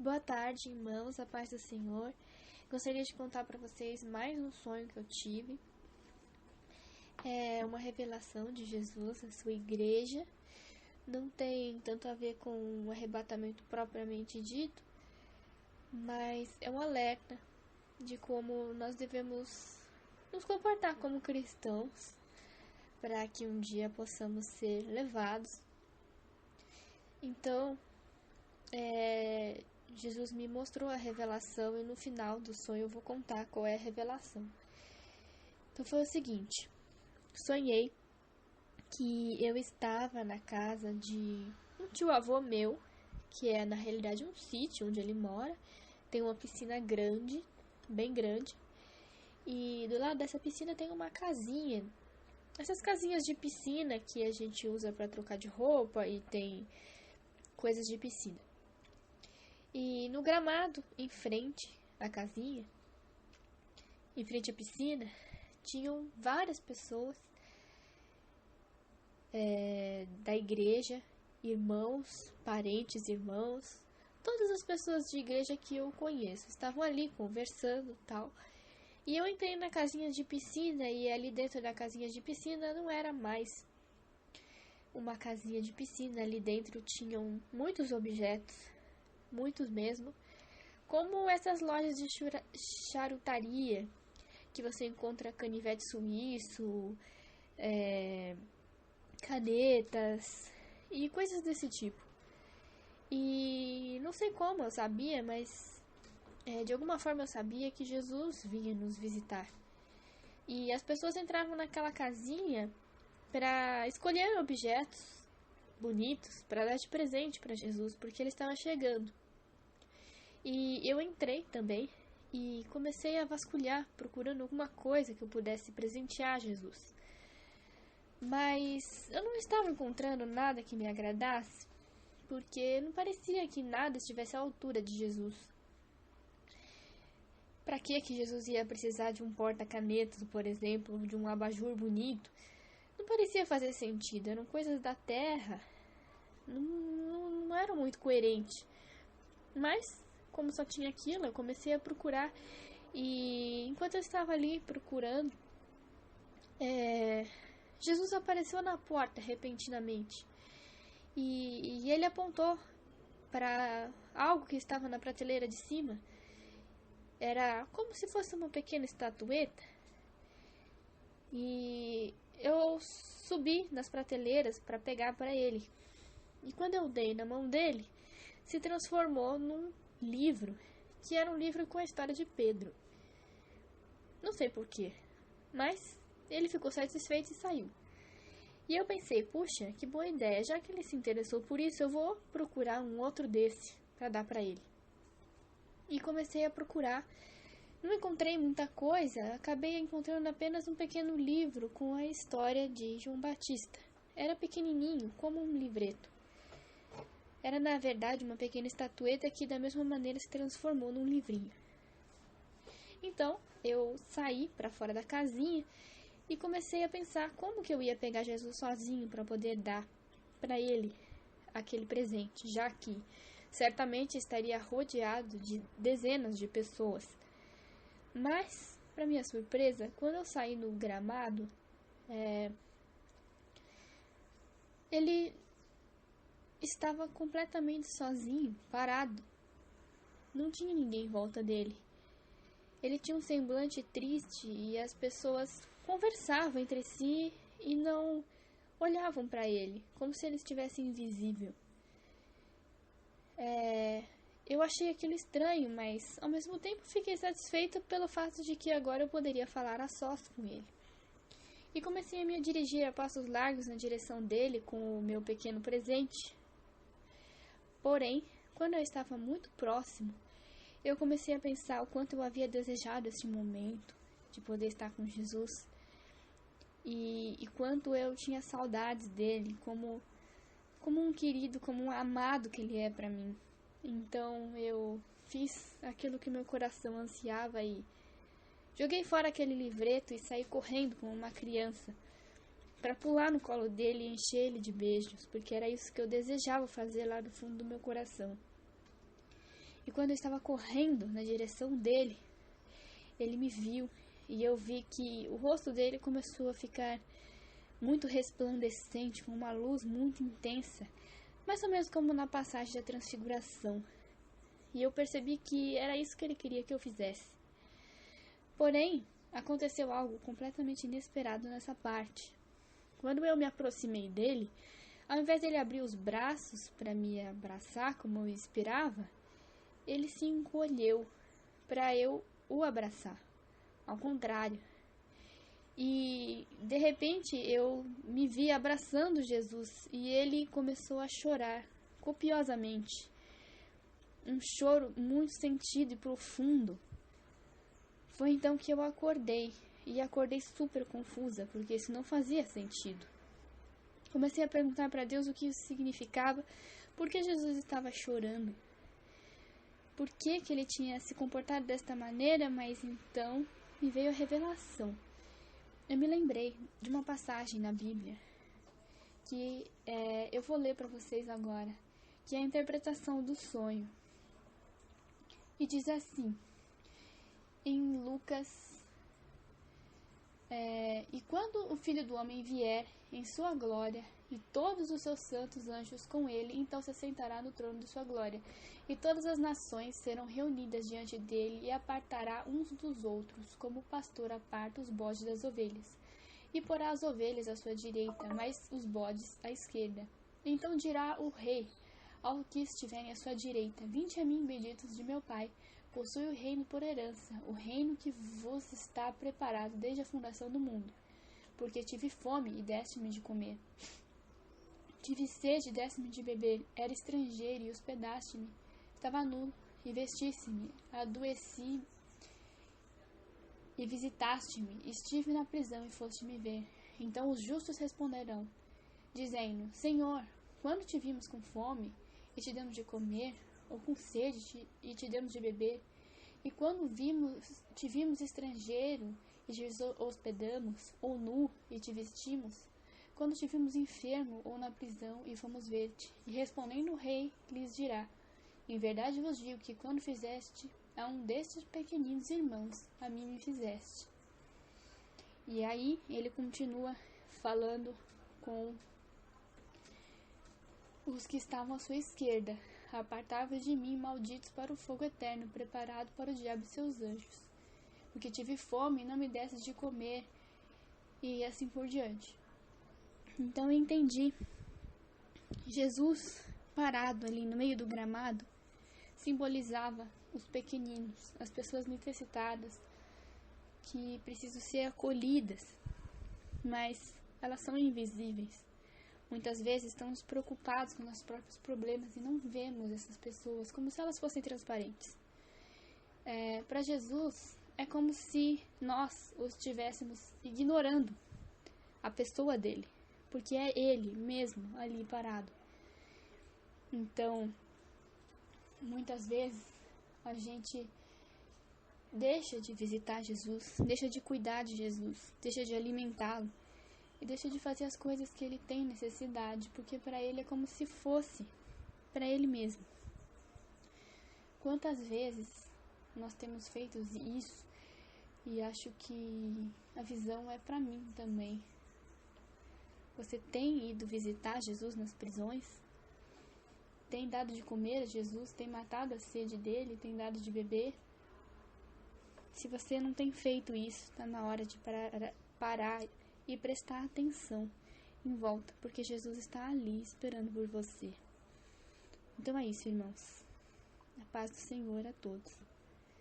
Boa tarde, irmãos, a paz do Senhor. Gostaria de contar para vocês mais um sonho que eu tive. É uma revelação de Jesus à sua igreja. Não tem tanto a ver com o arrebatamento propriamente dito, mas é um alerta de como nós devemos nos comportar como cristãos para que um dia possamos ser levados. Então, Jesus me mostrou a revelação e no final do sonho eu vou contar qual é a revelação. Então foi o seguinte: sonhei que eu estava na casa de um tio-avô meu, que é na realidade um sítio onde ele mora. Tem uma piscina grande, bem grande, e do lado dessa piscina tem uma casinha. Essas casinhas de piscina que a gente usa para trocar de roupa e tem coisas de piscina. E no gramado, em frente à casinha, em frente à piscina, tinham várias pessoas da igreja, irmãos, parentes, irmãos, todas as pessoas de igreja que eu conheço, estavam ali conversando e tal. E eu entrei na casinha de piscina e ali dentro da casinha de piscina não era mais uma casinha de piscina, ali dentro tinham muitos objetos, muitos mesmo, como essas lojas de charutaria que você encontra canivete suíço, canetas e coisas desse tipo. E não sei como eu sabia, mas de alguma forma eu sabia que Jesus vinha nos visitar. E as pessoas entravam naquela casinha para escolher objetos bonitos para dar de presente para Jesus, porque ele estava chegando. E eu entrei também e comecei a vasculhar, procurando alguma coisa que eu pudesse presentear Jesus. Mas eu não estava encontrando nada que me agradasse, porque não parecia que nada estivesse à altura de Jesus. Para que Jesus ia precisar de um porta-canetas, por exemplo, de um abajur bonito? Não parecia fazer sentido, eram coisas da terra, não eram muito coerentes. Mas, como só tinha aquilo, eu comecei a procurar. E enquanto eu estava ali procurando, Jesus apareceu na porta repentinamente. E ele apontou para algo que estava na prateleira de cima. Era como se fosse uma pequena estatueta. E eu subi nas prateleiras para pegar para ele. E quando eu dei na mão dele, se transformou num livro, que era um livro com a história de Pedro. Não sei porquê, mas ele ficou satisfeito e saiu. E eu pensei, puxa, que boa ideia, já que ele se interessou por isso, eu vou procurar um outro desse para dar para ele. E comecei a procurar. Não encontrei muita coisa, acabei encontrando apenas um pequeno livro com a história de João Batista. Era pequenininho, como um livreto. Era, na verdade, uma pequena estatueta que, da mesma maneira, se transformou num livrinho. Então, eu saí para fora da casinha e comecei a pensar como que eu ia pegar Jesus sozinho para poder dar para ele aquele presente, já que certamente estaria rodeado de dezenas de pessoas. Mas, para minha surpresa, quando eu saí no gramado, ele estava completamente sozinho, parado. Não tinha ninguém em volta dele. Ele tinha um semblante triste e as pessoas conversavam entre si e não olhavam para ele, como se ele estivesse invisível. Eu achei aquilo estranho, mas ao mesmo tempo fiquei satisfeita pelo fato de que agora eu poderia falar a sós com ele. E comecei a me dirigir a passos largos na direção dele com o meu pequeno presente. Porém, quando eu estava muito próximo, eu comecei a pensar o quanto eu havia desejado este momento de poder estar com Jesus e quanto eu tinha saudades dele como um querido, como um amado que ele é para mim. Então eu fiz aquilo que meu coração ansiava e joguei fora aquele livreto e saí correndo como uma criança para pular no colo dele e encher ele de beijos, porque era isso que eu desejava fazer lá do fundo do meu coração. E quando eu estava correndo na direção dele, ele me viu e eu vi que o rosto dele começou a ficar muito resplandecente, com uma luz muito intensa, mais ou menos como na passagem da transfiguração. E eu percebi que era isso que ele queria que eu fizesse. Porém, aconteceu algo completamente inesperado nessa parte. Quando eu me aproximei dele, ao invés dele abrir os braços para me abraçar como eu esperava, ele se encolheu para eu o abraçar. Ao contrário. E de repente eu me vi abraçando Jesus e ele começou a chorar copiosamente. Um choro muito sentido e profundo. Foi então que eu acordei. E acordei super confusa, porque isso não fazia sentido. Comecei a perguntar para Deus o que isso significava, por que Jesus estava chorando, por que ele tinha se comportado desta maneira, mas então me veio a revelação. Eu me lembrei de uma passagem na Bíblia, que eu vou ler para vocês agora, que é a interpretação do sonho. E diz assim, em Lucas... E quando o Filho do Homem vier em sua glória, e todos os seus santos anjos com ele, então se sentará no trono de sua glória. E todas as nações serão reunidas diante dele, e apartará uns dos outros, como o pastor aparta os bodes das ovelhas. E porá as ovelhas à sua direita, mas os bodes à esquerda. Então dirá o rei ao que estiverem à sua direita: Vinde a mim, benditos de meu Pai, possui o reino por herança, o reino que vos está preparado desde a fundação do mundo. Porque tive fome e deste-me de comer. Tive sede e deste-me de beber. Era estrangeiro e hospedaste-me. Estava nu e vestiste-me. Adoeci e visitaste-me. Estive na prisão e foste me ver. Então os justos responderão, dizendo: Senhor, quando te vimos com fome e te demos de comer, ou com sede e te demos de beber? E quando te vimos estrangeiro e te hospedamos, ou nu e te vestimos? Quando te vimos enfermo ou na prisão e fomos ver-te? E respondendo o rei, lhes dirá: Em verdade vos digo que quando fizeste a um destes pequeninos irmãos, a mim me fizeste. E aí ele continua falando com os que estavam à sua esquerda: Apartai-vos de mim, malditos, para o fogo eterno, preparado para o diabo e seus anjos. Porque tive fome e não me destes de comer, e assim por diante. Então eu entendi. Jesus, parado ali no meio do gramado, simbolizava os pequeninos, as pessoas necessitadas, que precisam ser acolhidas, mas elas são invisíveis. Muitas vezes estamos preocupados com nossos próprios problemas e não vemos essas pessoas como se elas fossem transparentes. Para Jesus, é como se nós os estivéssemos ignorando a pessoa dele, porque é ele mesmo ali parado. Então, muitas vezes a gente deixa de visitar Jesus, deixa de cuidar de Jesus, deixa de alimentá-lo e deixa de fazer as coisas que ele tem necessidade, porque para ele é como se fosse para ele mesmo. Quantas vezes nós temos feito isso, e acho que a visão é para mim também. Você tem ido visitar Jesus nas prisões? Tem dado de comer a Jesus? Tem matado a sede dele? Tem dado de beber? Se você não tem feito isso, está na hora de parar e prestar atenção em volta, porque Jesus está ali esperando por você. Então é isso, irmãos. A paz do Senhor a todos.